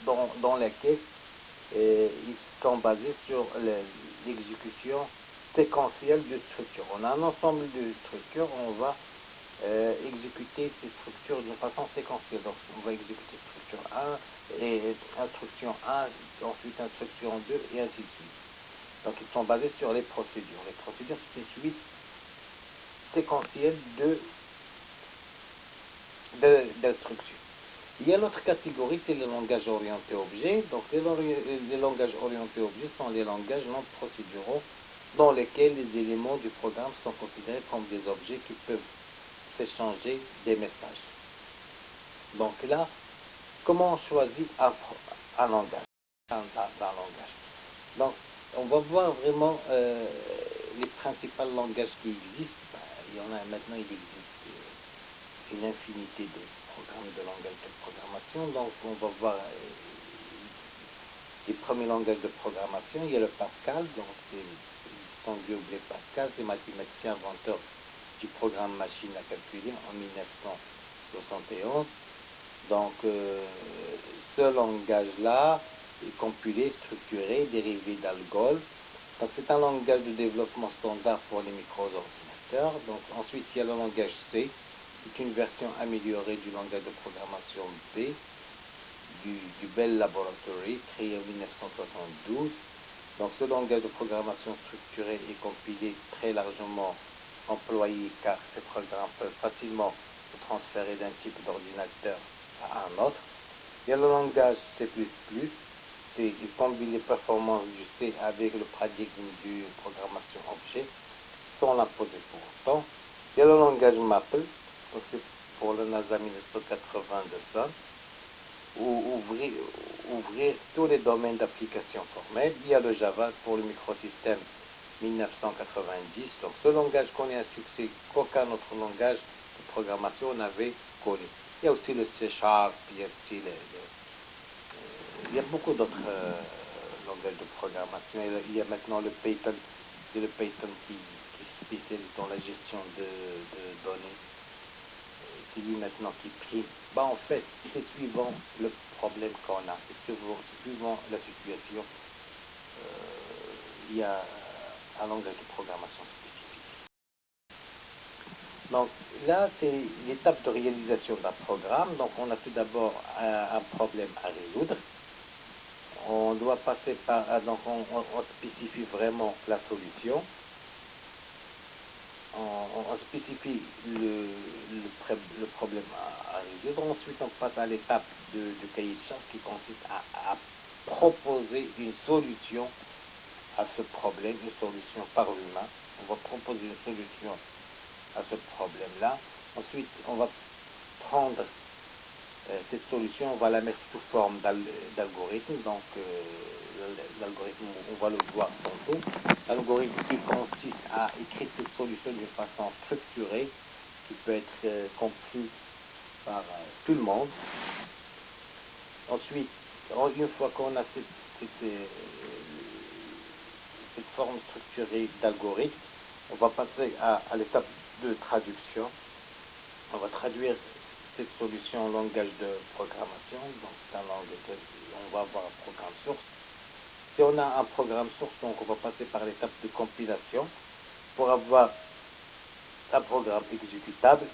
dans lesquels ils sont basés sur l'exécution séquentielle de structures. On a un ensemble de structures, on va exécuter ces structures d'une façon séquentielle. Donc on va exécuter structure 1 et instruction 1, ensuite instruction 2 et ainsi de suite. Donc ils sont basés sur les procédures. Les procédures, c'est une suite séquentielle d'instructions. Il y a l'autre catégorie, c'est les langages orientés objets. Donc les langages orientés objets sont les langages non procéduraux dans lesquels les éléments du programme sont considérés comme des objets qui peuvent s'échanger des messages. Donc là, comment on choisit un langage, un langage. Donc on va voir vraiment les principaux langages qui existent. Il y en a maintenant, il existe une infinité de programmes de langage de programmation. Donc on va voir les premiers langages de programmation. Il y a le Pascal, donc c'est Tanguy Blaise Pascal, c'est mathématicien inventeur du programme machine à calculer en 1971. Donc ce langage-là est compilé, structuré, dérivé d'Algol. Donc c'est un langage de développement standard pour les micro-ordinateurs. Donc ensuite il y a le langage C, c'est une version améliorée du langage de programmation B, du Bell Laboratory, créé en 1972. Donc ce langage de programmation structuré et compilé très largement employé car ces programmes peuvent facilement se transférer d'un type d'ordinateur à un autre. Il y a le langage C++, il combine les performances du C avec le paradigme du programmation objet sans l'imposer pour autant. Il y a le langage Maple, c'est pour le NASA 1980 de ça, ou ouvrir tous les domaines d'application formelle. Il y a le Java pour le microsystème 1990. Donc ce langage connaît un succès qu'aucun autre langage de programmation n'avait connu. Il y a aussi le C#, il y a aussi il y a beaucoup d'autres langages de programmation. Il y a maintenant le Python, qui se spécialise dans la gestion de données. C'est lui maintenant qui prime. En fait, c'est suivant le problème qu'on a, c'est suivant la situation. Il y a un langage de programmation spécifique. Donc là, c'est l'étape de réalisation d'un programme. Donc on a tout d'abord un problème à résoudre. On doit passer par, donc on spécifie vraiment la solution. On spécifie le problème à résoudre. Ensuite, on passe à l'étape de cahier de charge qui consiste à proposer une solution à ce problème, une solution par l'humain. On va proposer une solution à ce problème-là. Ensuite, on va prendre cette solution, on va la mettre sous forme d'algorithme. Donc, l'algorithme, on va le voir tantôt. L'algorithme qui consiste à écrire cette solution d'une façon structurée, qui peut être compris par tout le monde. Ensuite, une fois qu'on a cette forme structurée d'algorithme, on va passer à l'étape de traduction. On va traduire cette solution en langage de programmation. Donc, c'est un langage on va avoir un programme source. Si on a un programme source, donc on va passer par l'étape de compilation pour avoir un programme exécutable.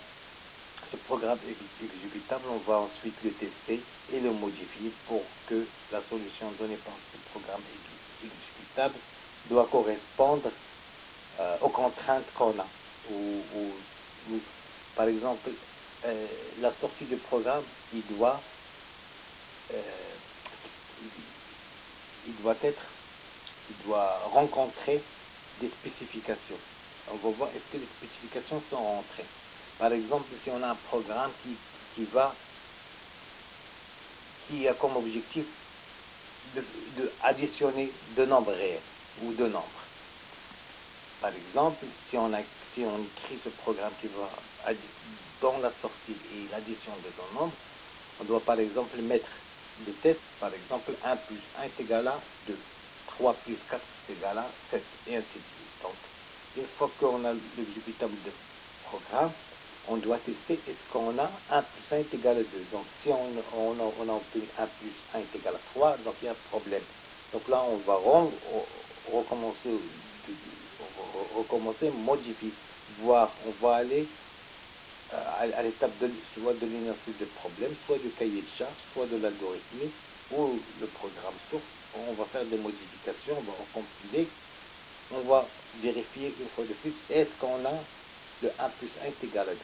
Ce programme exécutable, on va ensuite le tester et le modifier pour que la solution donnée par ce programme exécutable doit correspondre aux contraintes qu'on a. Par exemple, la sortie du programme, il doit rencontrer des spécifications. On va voir est-ce que les spécifications sont rentrées. Par exemple, si on a un programme qui a comme objectif de additionner deux nombres réels ou deux nombres. Par exemple, si on écrit ce programme qui va dans la sortie et l'addition de deux nombres, on doit par exemple mettre des tests, par exemple 1 plus 1 est égal à 2, 3 plus 4 est égal à 7, et ainsi de suite. Donc, une fois qu'on a l'exécutable de programme, on doit tester est-ce qu'on a 1 plus 1 est égal à 2. Donc si on a obtenu 1 plus 1 est égal à 3, donc il y a un problème. Donc là, on va recommencer, modifier, voir, on va aller à l'étape soit de l'énoncé de problème, soit du cahier de charge, soit de l'algorithmique ou le programme source. On va faire des modifications, on va recompiler, on va vérifier une fois de plus, est-ce qu'on a le 1 plus 1 est égal à 2.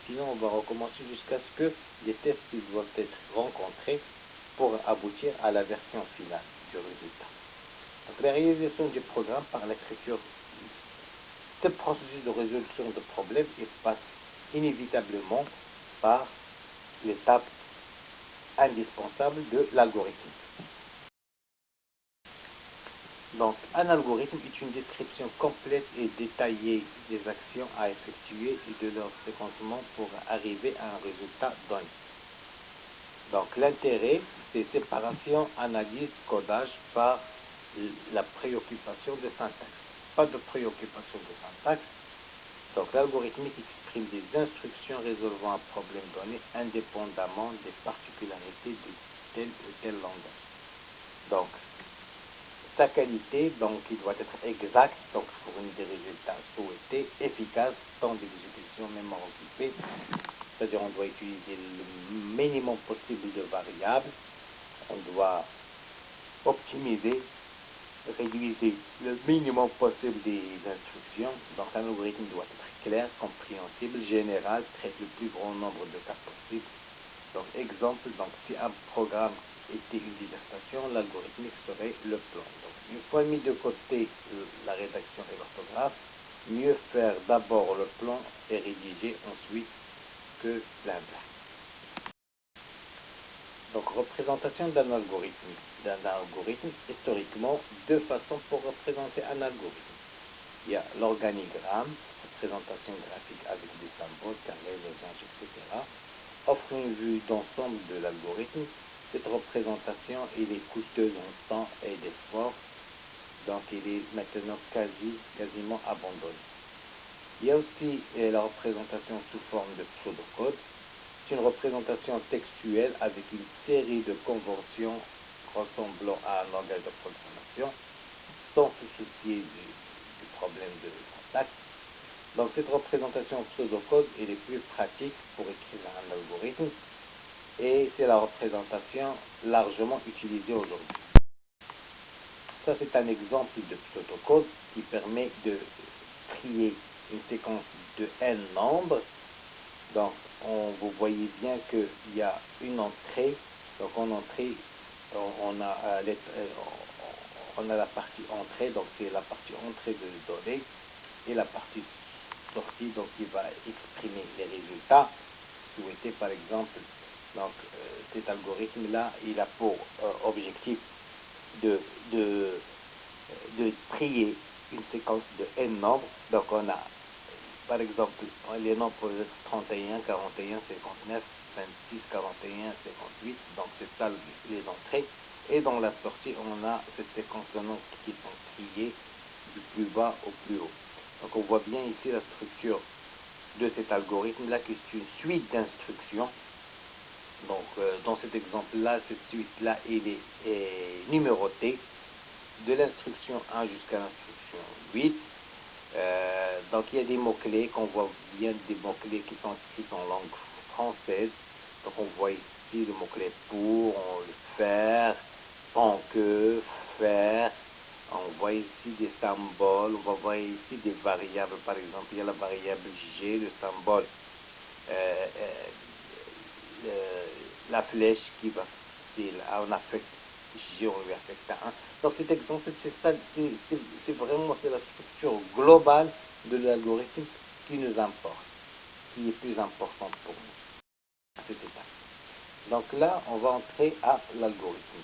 Sinon, on va recommencer jusqu'à ce que les tests doivent être rencontrés pour aboutir à la version finale du résultat. Donc, la réalisation du programme par l'écriture, ce processus de résolution de problèmes, il passe inévitablement par l'étape indispensable de l'algorithme. Donc, un algorithme est une description complète et détaillée des actions à effectuer et de leur séquencement pour arriver à un résultat donné. Donc, l'intérêt, c'est séparation, analyse, codage par la préoccupation de syntaxe. Pas de préoccupation de syntaxe. Donc, l'algorithmique exprime des instructions résolvant un problème donné indépendamment des particularités de tel ou tel langage. Donc, sa qualité, donc, il doit être exact, donc fournir des résultats souhaités, efficaces, temps d'exécution mémoire occupée, c'est-à-dire on doit utiliser le minimum possible de variables, on doit optimiser, réduire le minimum possible des instructions, donc un algorithme doit être clair, compréhensible, général, traite le plus grand nombre de cas possibles. Donc, exemple, donc, si un programme était une dissertation, l'algorithmique serait le plan. Donc, une fois mis de côté la rédaction et l'orthographe, mieux faire d'abord le plan et rédiger ensuite que l'inverse. Donc, représentation d'un algorithme. Historiquement, deux façons pour représenter un algorithme. Il y a l'organigramme, représentation graphique avec des symboles, carrés, losanges, etc. Offre une vue d'ensemble de l'algorithme. Cette représentation, il est coûteuse en temps et d'effort, donc il est maintenant quasiment abandonné. Il y a aussi la représentation sous forme de pseudocode. C'est une représentation textuelle avec une série de conventions ressemblant à un langage de programmation, sans se soucier du problème de syntaxe. Donc cette représentation pseudocode est plus pratique pour écrire un algorithme et c'est la représentation largement utilisée aujourd'hui. Ça c'est un exemple de pseudocode qui permet de trier une séquence de n nombres. Donc vous voyez bien qu'il y a une entrée. Donc en entrée on a la partie entrée, donc c'est la partie entrée de données et la partie sortie, donc il va exprimer les résultats souhaités par exemple. Donc cet algorithme là il a pour objectif de trier une séquence de n nombres. Donc on a par exemple les nombres peuvent être 31, 41, 59, 26, 41, 58, donc c'est ça les entrées, et dans la sortie on a cette séquence de nombres qui sont triés du plus bas au plus haut. Donc on voit bien ici la structure de cet algorithme là qui est une suite d'instructions. Donc dans cet exemple là, cette suite là elle est numérotée de l'instruction 1 jusqu'à l'instruction 8. Donc il y a des mots-clés qu'on voit bien, des mots-clés qui sont écrits en langue française. Donc on voit ici le mot-clé pour, le faire, en que, faire. On voit ici des symboles, on va voir ici des variables, par exemple, il y a la variable G, le symbole, la flèche qui va, on affecte G, on lui affecte 1. Donc cet exemple, c'est vraiment la structure globale de l'algorithme qui nous importe, qui est plus importante pour nous à cette étape. Donc là, on va entrer à l'algorithme.